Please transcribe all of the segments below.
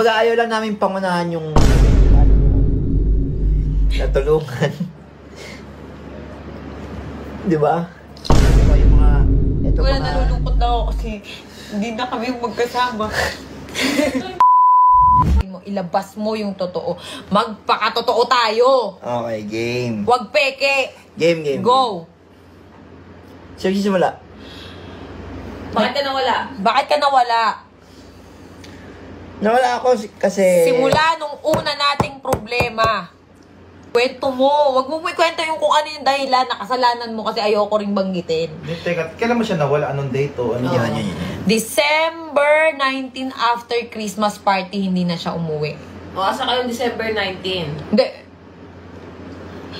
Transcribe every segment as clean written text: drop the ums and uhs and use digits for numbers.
Kumbaga ayaw lang namin pangunahan yung natulungan. Di ba? Yung mga... Wala, nalulungkot na ako kasi hindi na kami magkasama. Ilabas mo yung totoo. Magpakatotoo tayo. Okay, game. Huwag peke. Game. Go. So, simula. Bakit ka nawala? Bakit ka nawala? Nawala ako kasi... Simula nung una nating problema. Kwento mo. Huwag mo kwento yung kung ano yung dahilan na kasalanan mo kasi ayoko ring banggitin. Teka, kailan mo siya nawala? Anong date o ano? Yan. December 19 after Christmas party, hindi na siya umuwi. O, asa kayong December 19? Hindi.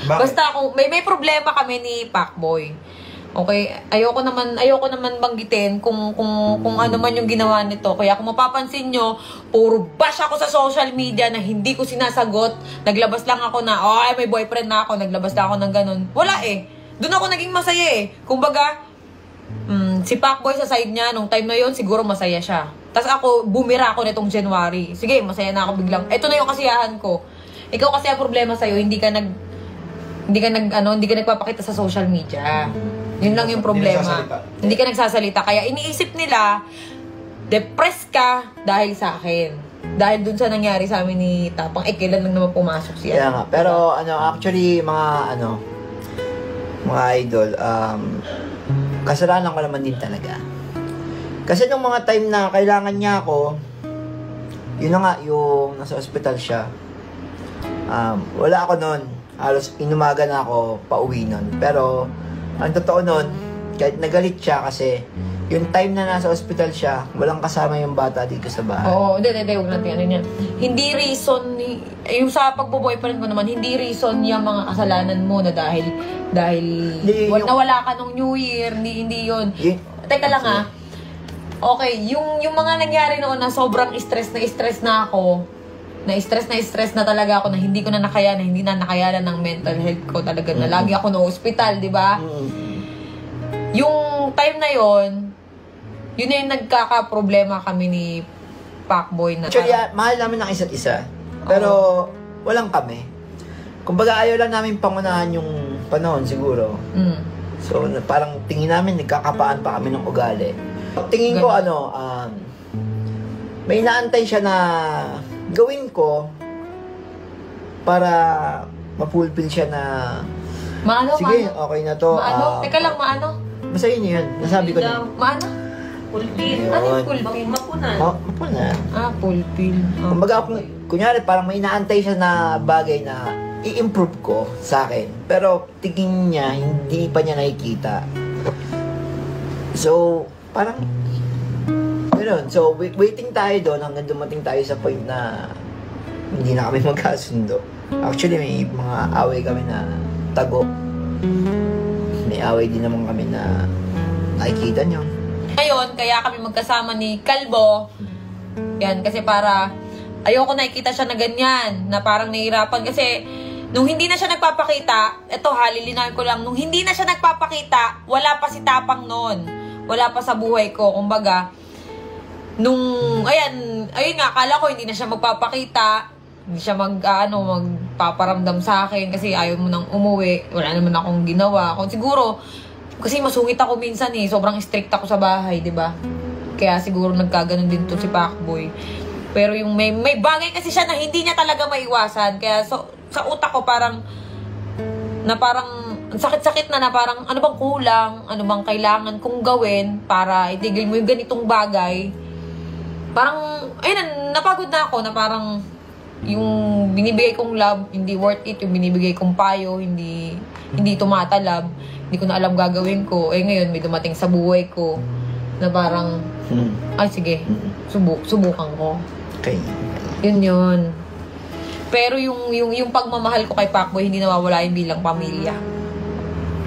Bakit? Basta kung may problema kami ni Pacboy. Okay, ayoko naman banggitin kung ano man yung ginawa nito. Kaya kung mapapansin nyo, puro bash ako sa social media na hindi ko sinasagot. Naglabas lang ako na, oh, may boyfriend na ako. Naglabas lang ako ng ganun. Wala eh. Doon ako naging masaya eh. Kumbaga, si Pacboy sa side niya, nung time na yon siguro masaya siya. Tapos ako, bumira ako nitong January. Sige, masaya na ako biglang. Ito na yung kasiyahan ko. Ikaw kasi ang problema sa'yo, hindi ka nagpapakita sa social media. Yun lang yung problema. Hindi ka nagsasalita. Kaya iniisip nila, depressed ka dahil sa akin. Dahil dun sa nangyari sa amin ni Tapang, kailan lang naman pumasok siya. Kaya nga. Pero, actually, mga idol, kasalanan ko naman din talaga. Kasi nung mga time na kailangan niya ako, yun na nga, yung nasa ospital siya, wala ako nun. Halos inumaga na ako pauwi nun. Pero, ang totoo nun, kahit nagalit siya kasi yung time na nasa ospital siya, walang kasama yung bata dito sa bahay. Oo, hindi, huwag natin ano niya. Hindi reason, yung sa pagbo-boyfriend ko naman, hindi reason yung mga kasalanan mo na dahil nawala ka nung New Year, hindi yun. Teka lang okay, yung mga nangyari noon na sobrang stress na ako, na-stress na talaga ako na hindi ko na nakayanan, hindi na nakayanan ng mental health ko talaga na lagi ako na ospital, di ba? Yung time na yon, yun na yung nagkaka-problema kami ni Pacboy na. Actually, mahal namin ng isa't isa. Pero, walang kami. Kumbaga, ayaw lang namin pangunahan yung panahon siguro. So, parang tingin namin, nagkakapaan pa kami ng ugali. Tingin ko, may inaantay siya na gawin ko para mapulpil siya na sige, okay na to. Teka lang, maano? Basta yun. Nasabi ko na. Maano? Pulpil. Ano yung pulpil? Mapunan. Mapunan. Pulpil. Kumbaga, kunyari, parang may inaantay siya na bagay na i-improve ko sa akin. Pero tingin niya, hindi pa niya nakikita. So, parang gano'n. So, waiting tayo doon hanggang dumating tayo sa point na hindi na kami magkasundo. Actually, may mga away kami na tago. May away din naman kami na nakikita nyo. Ngayon, kaya kami magkasama ni Kalbo. Yan, kasi para ayoko nakikita siya na ganyan, na parang nahihirapan. Kasi nung hindi na siya nagpapakita, eto lilinawin ko lang, nung hindi na siya nagpapakita, wala pa si Tapang noon. Wala pa sa buhay ko. Kumbaga, ayun nga, akala ko hindi na siya magpapakita, hindi siya magpaparamdam sa akin kasi ayaw mo nang umuwi, wala naman akong ginawa. Kung siguro, kasi masungit ako minsan sobrang strict ako sa bahay, di ba? Kaya siguro nagkaganon din to si Pacboy. Pero yung may bagay kasi siya na hindi niya talaga maiwasan, kaya sa utak ko parang sakit-sakit na parang ano bang kulang, ano bang kailangan kong gawin para itigil mo yung ganitong bagay. Parang, ayun, napagod na ako na parang yung binibigay kong love, hindi worth it. Yung binibigay kong payo, hindi tumatalab. Hindi ko na alam gagawin ko. Ngayon, may dumating sa buhay ko na parang, ay sige, subukan ko. Okay. Yun. Pero yung pagmamahal ko kay Pacboy, hindi nawawala yung bilang pamilya.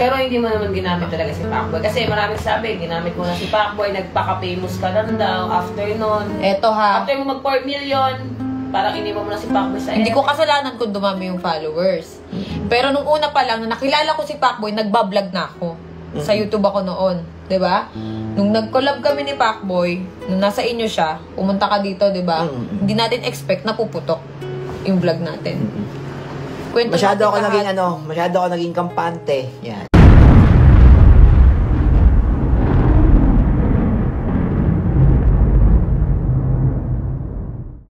Pero hindi mo naman ginamit talaga si Pacboy. Kasi maraming sabi, ginamit mo na si Pacboy, nagpaka-famous ka lang daw after nun. Eto After mo mag 4 million, parang iniwan mo na si Pacboy sa hindi ko kasalanan kung dumami yung followers. Pero nung una pa lang, na nakilala ko si Pacboy, nagbablog na ako. Sa YouTube ako noon, 'di ba? Nung nag-collab kami ni Pacboy, nung nasa inyo siya, pumunta ka dito, 'di ba? Hindi natin expect na puputok yung vlog natin. Kwento Masyado natin ako lahat. naging masyado ako naging kampante. Yan.